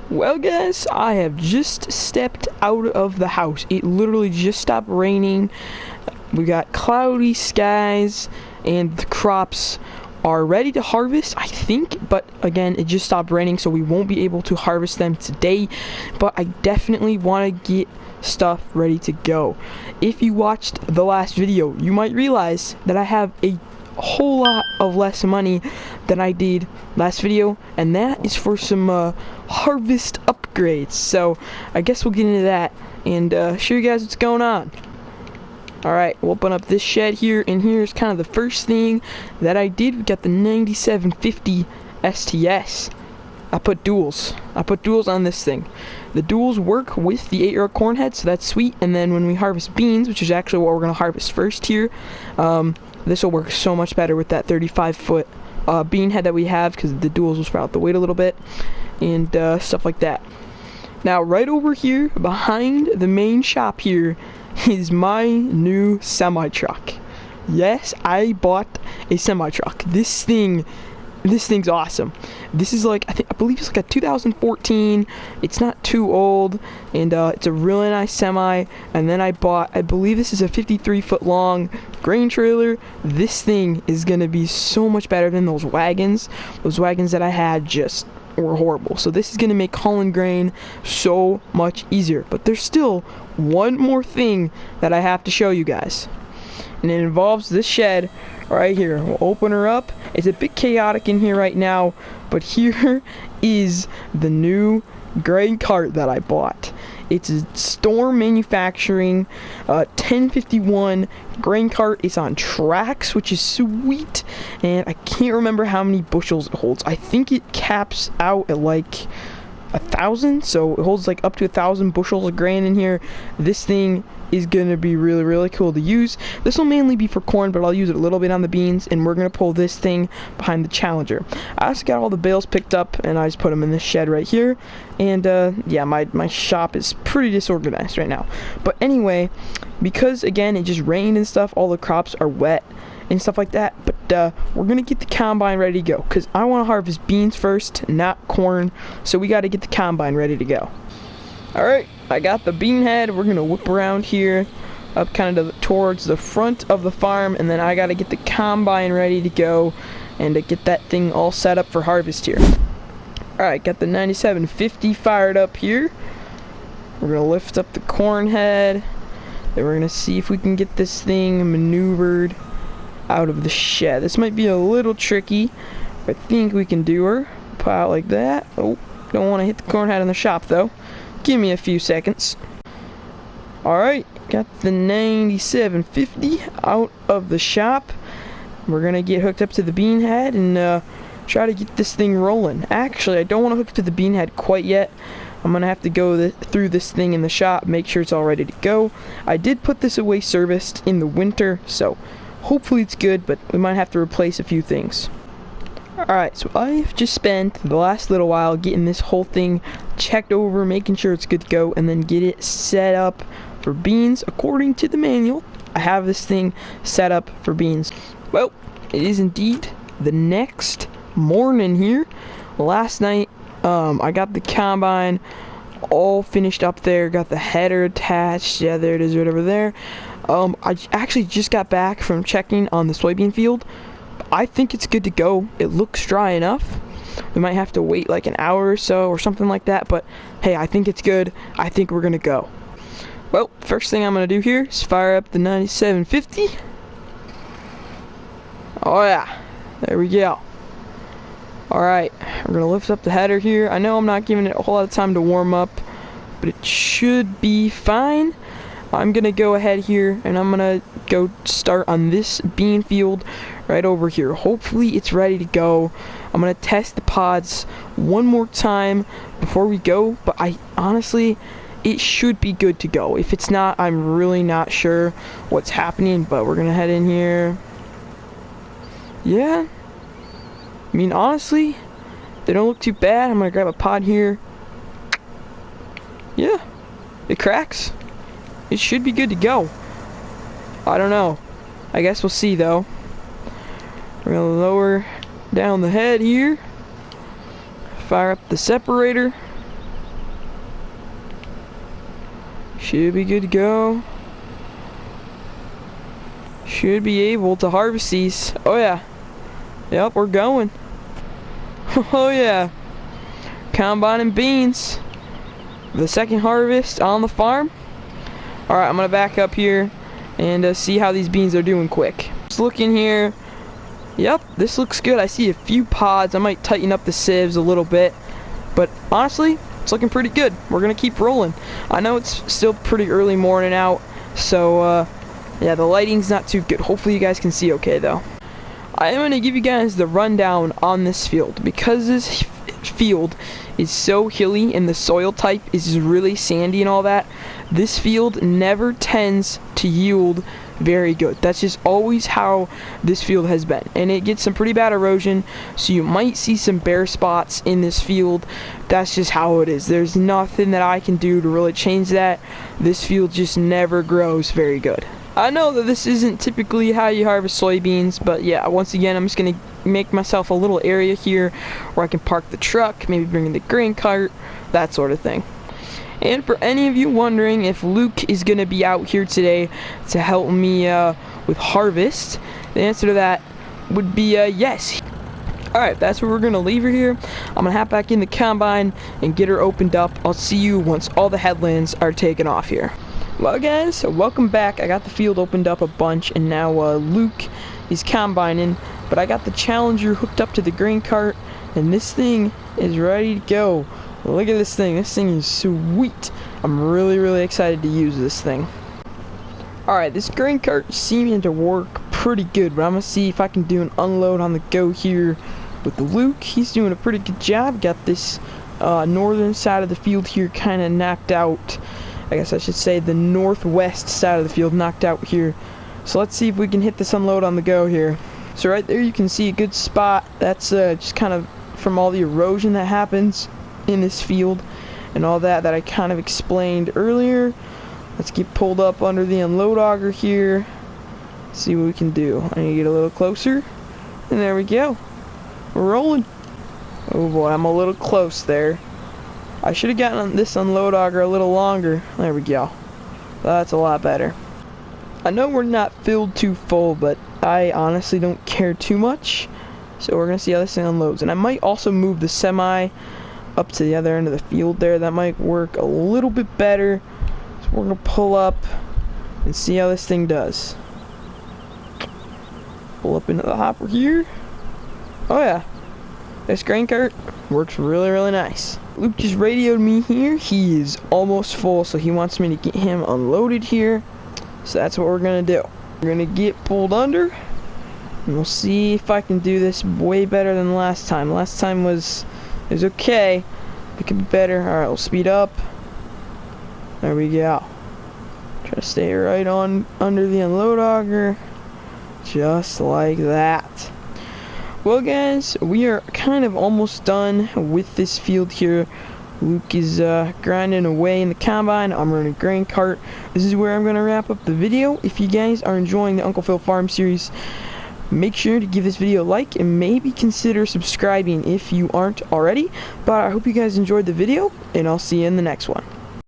Well guys, I have just stepped out of the house. It literally just stopped raining. We got cloudy skies and the crops are ready to harvest, I think, but again, it just stopped raining, so we won't be able to harvest them today, but I definitely want to get stuff ready to go. If you watched the last video, you might realize that I have a whole lot of less money than I did last video, and that is for some harvest upgrades. So I guess we'll get into that and show you guys what's going on. Alright, we'll open up this shed here, and here's kind of the first thing that I did. We got the 9750 STS. I put duals on this thing. The duals work with the 8-yard corn head, so that's sweet. And then when we harvest beans, which is actually what we're going to harvest first here, this will work so much better with that 35-foot bean head that we have, because the duals will sprout the weight a little bit and stuff like that. Now, right over here behind the main shop here is my new semi-truck. Yes, I bought a semi-truck. This thing's awesome. This is like, I believe it's like a 2014. It's not too old, and it's a really nice semi. And then I bought, I believe this is a 53-foot long grain trailer. This thing is gonna be so much better than those wagons. Those wagons that I had just were horrible. So this is gonna make hauling grain so much easier. But there's still one more thing that I have to show you guys, and it involves this shed right here. We'll open her up. It's a bit chaotic in here right now, but here is the new grain cart that I bought. It's a Storm Manufacturing 1051 grain cart. It's on tracks, which is sweet, and I can't remember how many bushels it holds. I think it caps out at like 1,000, so it holds like up to 1,000 bushels of grain in here. This thing is gonna be really cool to use. This will mainly be for corn, but I'll use it a little bit on the beans, and we're gonna pull this thing behind the Challenger. I also got all the bales picked up, and I just put them in this shed right here. And yeah, my shop is pretty disorganized right now, but anyway, because again it just rained and stuff, all the crops are wet and stuff like that. But we're gonna get the combine ready to go, because I want to harvest beans first, not corn, so we got to get the combine ready to go. Alright, I got the bean head. We're gonna whip around here up kind of towards the front of the farm, and then I got to get the combine ready to go and to get that thing all set up for harvest here. Alright, got the 9750 fired up here. We're gonna lift up the corn head, then we're gonna see if we can get this thing maneuvered out of the shed. This might be a little tricky, but I think we can do her. Put out like that. Oh, don't want to hit the corn head in the shop though. Give me a few seconds. Alright, got the 9750 out of the shop. We're gonna get hooked up to the bean head and try to get this thing rolling. Actually, I don't want to hook up to the bean head quite yet. I'm gonna have to go through this thing in the shop, make sure it's all ready to go. I did put this away serviced in the winter, so hopefully it's good, but we might have to replace a few things. Alright, so I've just spent the last little while getting this whole thing checked over, making sure it's good to go, and then get it set up for beans according to the manual. I have this thing set up for beans. Well, it is indeed the next morning here. Last night, I got the combine all finished up there, got the header attached. Yeah, there it is right over there. I actually just got back from checking on the soybean field. I think it's good to go. It looks dry enough. We might have to wait like an hour or so or something like that, but hey, I think it's good. I think we're gonna go. Well, first thing I'm gonna do here is fire up the 9750. Oh yeah, there we go. Alright, we're gonna lift up the header here. I know I'm not giving it a whole lot of time to warm up, but it should be fine. I'm gonna go ahead here and I'm gonna go start on this bean field right over here. Hopefully it's ready to go. I'm gonna test the pods one more time before we go, but I honestly, it should be good to go. If it's not, I'm really not sure what's happening, but we're gonna head in here. Yeah, I mean, honestly, they don't look too bad. I'm gonna grab a pod here. Yeah, it cracks. It should be good to go. I don't know. I guess we'll see though. We're gonna lower down the head here. Fire up the separator. Should be good to go. Should be able to harvest these. Oh yeah. Yep, we're going. Oh yeah. Combining beans. The second harvest on the farm. Alright, I'm gonna back up here and see how these beans are doing quick. Just looking here. Yep, this looks good. I see a few pods. I might tighten up the sieves a little bit. But honestly, it's looking pretty good. We're gonna keep rolling. I know it's still pretty early morning out, so yeah, the lighting's not too good. Hopefully you guys can see okay though. I am going to give you guys the rundown on this field. Because this field is so hilly and the soil type is really sandy and all that, this field never tends to yield very good. That's just always how this field has been. And it gets some pretty bad erosion, so you might see some bare spots in this field. That's just how it is. There's nothing that I can do to really change that. This field just never grows very good. I know that this isn't typically how you harvest soybeans, but yeah, once again, I'm just going to make myself a little area here where I can park the truck, maybe bring in the grain cart, that sort of thing. And for any of you wondering if Luke is going to be out here today to help me with harvest, the answer to that would be yes. Alright, that's where we're going to leave her here. I'm going to hop back in the combine and get her opened up. I'll see you once all the headlands are taken off here. Well guys, welcome back. I got the field opened up a bunch and now Luke is combining, but I got the Challenger hooked up to the grain cart and this thing is ready to go. Look at this thing. This thing is sweet. I'm really excited to use this thing. Alright, this grain cart is seeming to work pretty good, but I'm going to see if I can do an unload on the go here with Luke. He's doing a pretty good job. Got this northern side of the field here kind of knocked out. I guess I should say the northwest side of the field knocked out here. So let's see if we can hit this unload on the go here. So right there you can see a good spot. That's just kind of from all the erosion that happens in this field and all that I kind of explained earlier. Let's get pulled up under the unload auger here. See what we can do. I need to get a little closer. And there we go. We're rolling. Oh boy, I'm a little close there. I should have gotten this unload auger a little longer. There we go. That's a lot better. I know we're not filled too full, but I honestly don't care too much. So we're going to see how this thing unloads. And I might also move the semi up to the other end of the field there. That might work a little bit better. So we're going to pull up and see how this thing does. Pull up into the hopper here. Oh yeah. This grain cart works really nice. Luke just radioed me here. He is almost full, so he wants me to get him unloaded here. So that's what we're gonna do. We're gonna get pulled under, and we'll see if I can do this way better than last time. Last time was okay. It could be better. All right, we'll speed up. There we go. Try to stay right on under the unload auger, just like that. Well guys, we are kind of almost done with this field here. Luke is grinding away in the combine. I'm running a grain cart. This is where I'm going to wrap up the video. If you guys are enjoying the Uncle Phil Farm series, make sure to give this video a like and maybe consider subscribing if you aren't already. But I hope you guys enjoyed the video, and I'll see you in the next one.